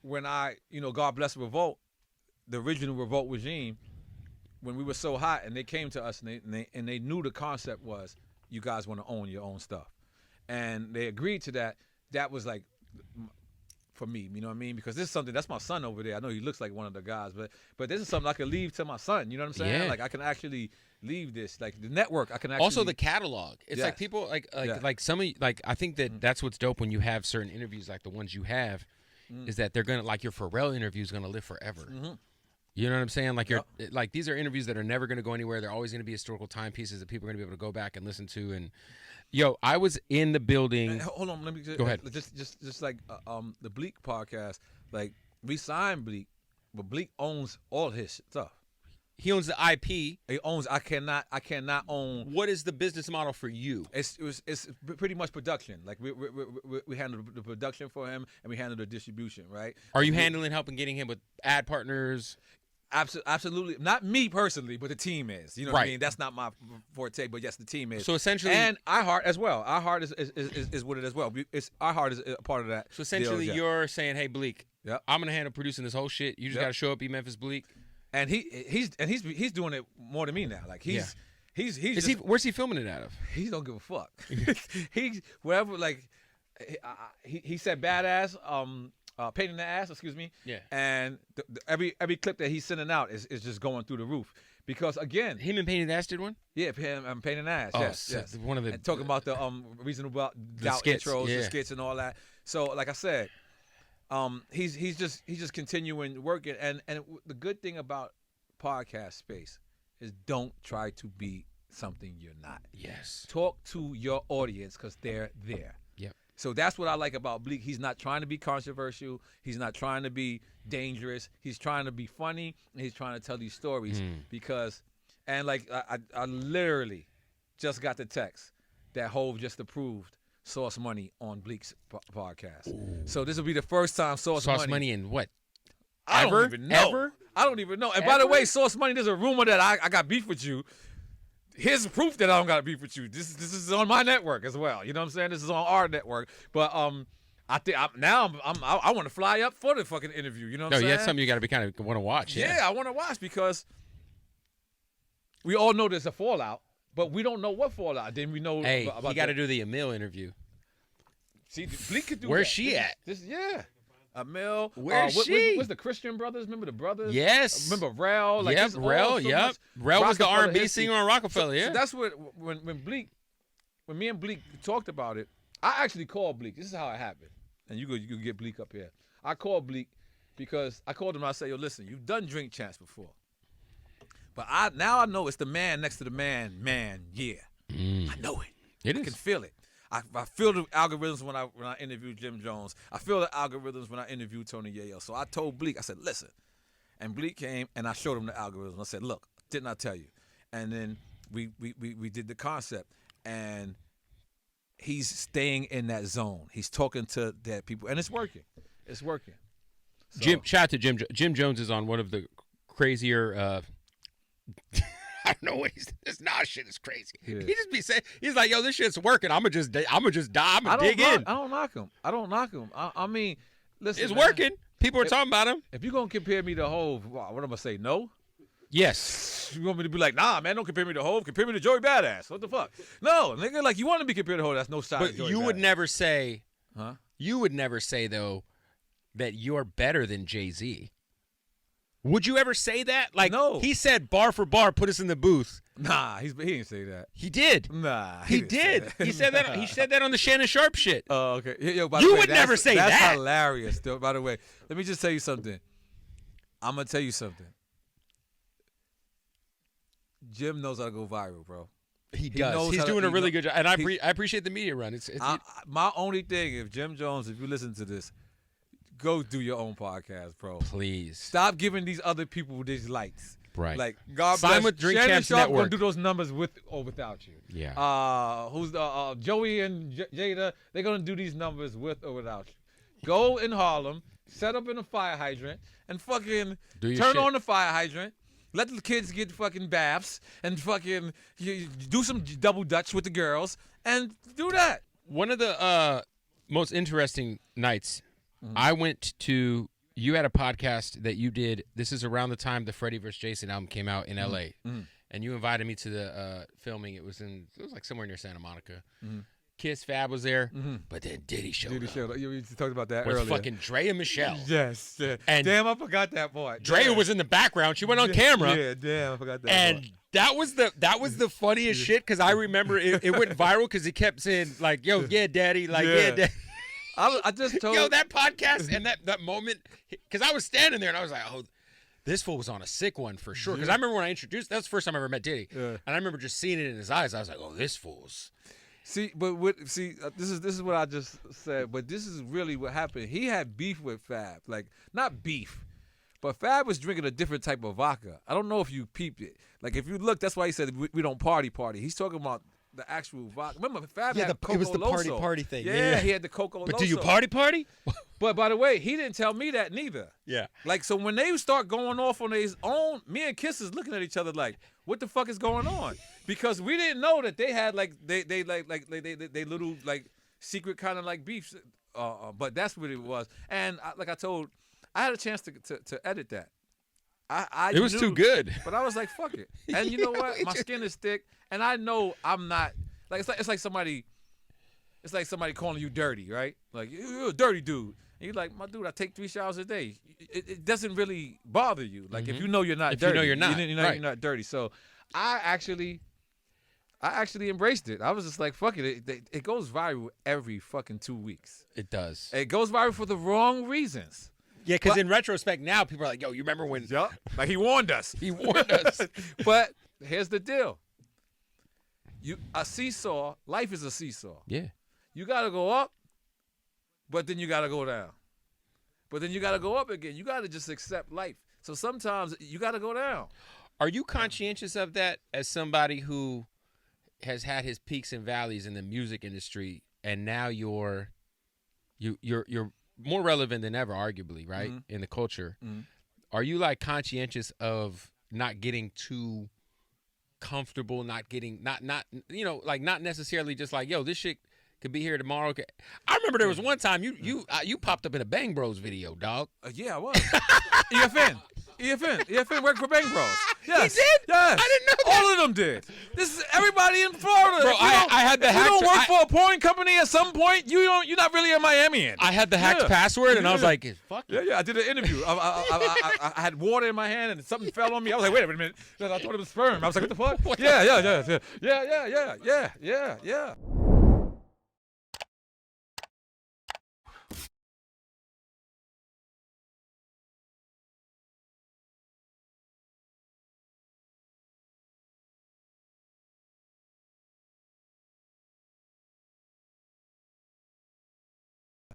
when God bless Revolt, the original Revolt regime, when we were so hot and they came to us and they knew the concept was you guys want to own your own stuff, and they agreed to that. That was like for me, you know what I mean? Because this is something that's my son over there. I know he looks like one of the guys, but this is something I could leave to my son. You know what I'm saying? Yeah. Like I can actually leave this, like the network. I can actually Also the catalog. It's Yes. like people Yeah. like some of I think that's what's dope when you have certain interviews like the ones you have, is that they're gonna like your Pharrell interview is gonna live forever. Mhm. You know what I'm saying? Like like these are interviews that are never gonna go anywhere. They're always gonna be historical timepieces that people are gonna be able to go back and listen to. And yo, I was in the building. Hold on, let me just, Go ahead. Just like the Bleak podcast, like we signed Bleak, but Bleak owns all his stuff. He owns the IP. He owns. I cannot own. What is the business model for you? It's pretty much production. Like we handle the production for him, and we handle the distribution. Right? Are you helping getting him with ad partners? Absolutely, not me personally, but the team is. You know what I Right. mean? That's not my forte, but yes, the team is. So essentially, and iHeart as well. iHeart is with it as well. It's iHeart is a part of that. so essentially, deal, yeah. you're saying, "Hey, Bleak, Yep. I'm gonna handle producing this whole shit. You just Yep. gotta show up, be Memphis Bleak." And he's doing it more than me now. Like he's Where's he filming it out of? he don't give a fuck. He's wherever, like he said badass pain in the ass, excuse me. Yeah. And every clip that he's sending out is just going through the roof because again, Him and Painted Ass did one. yeah, I'm pain in the ass. Oh, yes, sick. yes. One of the and talking about the reasonable doubt skits, intros, yeah. the skits, and all that. So like I said, he's just continuing working, and the good thing about podcast space is don't try to be something you're not. Yes. Talk to your audience because they're there. Yep. So that's what I like about Bleak. He's not trying to be controversial. He's not trying to be dangerous. He's trying to be funny, and he's trying to tell these stories because, and like I literally just got the text that Hove just approved Sauce Money on Bleak's podcast. Ooh. So this will be the first time Sauce Money in what? I Ever? don't even know. Ever? I don't even know. And Ever? by the way, Sauce Money, there's a rumor that I got beef with you. Here's proof that I don't got beef with you. This is on my network as well. You know what I'm saying? This is on our network. But I think I want to fly up for the fucking interview. You know what I'm saying? No, that's something you got to be kind of want to watch. Yeah, I want to watch because we all know there's a fallout, but we don't know what fallout. Then we know. Hey, about you got to do the Emil interview. See, Bleak could do Where's that. she at? Yeah. Emil. Where's she? What's the Christian brothers? Remember the brothers? Yes. Remember Rel? Like, Yep, Rel. Yep. Rel was the Rockefeller R&B history. singer on Rockefeller. So Yeah. that's what when me and Bleak talked about it. I actually called Bleak. This is how it happened. And you could get Bleak up here. I called Bleak because I called him and I said, yo, listen, you've done Drink Champs before. But now I know it's the man next to the man, yeah. I know it. I can feel it. I feel the algorithms when I interviewed Jim Jones. I feel the algorithms when I interviewed Tony Yayo. So I told Bleak, I said, listen. And Bleak came and I showed him the algorithm. I said, look, didn't I tell you? And then we did the concept. And he's staying in that zone. He's talking to that people. And it's working. It's working. So, Shout out to Jim. Jim Jones is on one of the crazier I don't know what this Nas shit is crazy. Yeah. He just be saying, he's like, yo, this shit's working. I'm gonna just die. I'm gonna dig in. I don't knock him. I mean, listen, It's man, working. People are talking about him. If you're gonna compare me to Hove, what am I gonna say? No. Yes. You want me to be like, nah, man, don't compare me to Hove. Compare me to Joey Badass. What the fuck? No, nigga, like you want to be compared to Hove. That's no shot. But you would never say, huh? You would never say though that you're better than Jay-Z. Would you ever say that? Like, no. He said bar for bar, put us in the booth. Nah, he didn't say that. He did. Nah, He didn't did. say that. He said that. He said that on the Shannon Sharp shit. Oh, okay. Yo, by You the way, would never say that's that. hilarious. Though, by the way, let me just tell you something. I'm gonna tell you something. Jim knows how to go viral, bro. He does. He's doing a really good job, and I appreciate the media run. My only thing, if Jim Jones, if you listen to this, go do your own podcast, bro. Please stop giving these other people these lights. Right. Like God Sign bless. with Drink Shannon Champs Sharp Network. gonna do those numbers with or without you. Yeah. Who's the Joey and Jada? They're gonna do these numbers with or without you. Go in Harlem, set up in a fire hydrant, and fucking turn on the fire hydrant. Let the kids get fucking baths and fucking do some double dutch with the girls and do that. One of the most interesting nights, I went to you had a podcast that you did. This is around the time the Freddie vs. Jason album came out in L.A. And you invited me to the filming. It was like somewhere near Santa Monica. Kiss Fab was there, but then Diddy showed up. You talked about that with earlier. Fucking Dre and Michelle. Yes. And damn, I forgot that part. Drea was in the background. She went on camera. Yeah, damn, I forgot that and part. that was the funniest shit because I remember it went viral because he kept saying like, "Yo, yeah, daddy," like, "Yeah, daddy." I just told Yo, that podcast and that moment because I was standing there and I was like, "Oh, this fool was on a sick one for sure." Because I remember when I introduced, that was the first time I ever met Diddy, and I remember just seeing it in his eyes. I was like, "Oh, this fool's." See, but this is what I just said, but this is really what happened. He had beef with Fab, like not beef, but Fab was drinking a different type of vodka. I don't know if you peeped it. Like if you look, that's why he said we don't party. He's talking about the actual vodka. Remember, Fab had Coco it was the Loso. party thing. Yeah, he had the Coco Loso. But do you party? But by the way, he didn't tell me that neither. Yeah. Like so when they start going off on their own, me and Kiss is looking at each other like, what the fuck is going on? Because we didn't know that they had like they little like secret kind of like beefs. But that's what it was. And I had a chance to edit that. I it was knew, too good. But I was like, fuck it. And you know what? My skin is thick, and I know I'm not like it's like somebody calling you dirty, right? Like you're a dirty dude. And you're like, my dude, I take 3 showers a day. It doesn't really bother you. Like if you know you're not dirty. You know you're not. You're not dirty. So I actually embraced it. I was just like, fuck it. It goes viral every fucking 2 weeks. It does. It goes viral for the wrong reasons. Yeah, because in retrospect now, people are like, yo, you remember when... Yup. Like he warned us. He warned us. But here's the deal. A seesaw, life is a seesaw. Yeah. You got to go up, but then you got to go down. But then you got to go up again. You got to just accept life. So sometimes you got to go down. Are you conscientious of that as somebody who has had his peaks and valleys in the music industry, and now you're more relevant than ever, arguably, right, in the culture? Are you like conscientious of not getting too comfortable, not not necessarily just like, yo, this shit could be here tomorrow? I remember there was one time you popped up in a Bang Bros video, dog. Yeah, I was. EFN worked for Bang Bros. Yes. He did? Yes. I didn't know that. All of them did. This is everybody in Florida. Bro, I had the hack. You don't work for a porn company at some point. You're not really a Miamian. I had the hacked password, and I was like, fuck. Yeah. I did an interview. I had water in my hand, and something fell on me. I was like, wait a minute. I thought it was sperm. I was like, what the fuck? Yeah.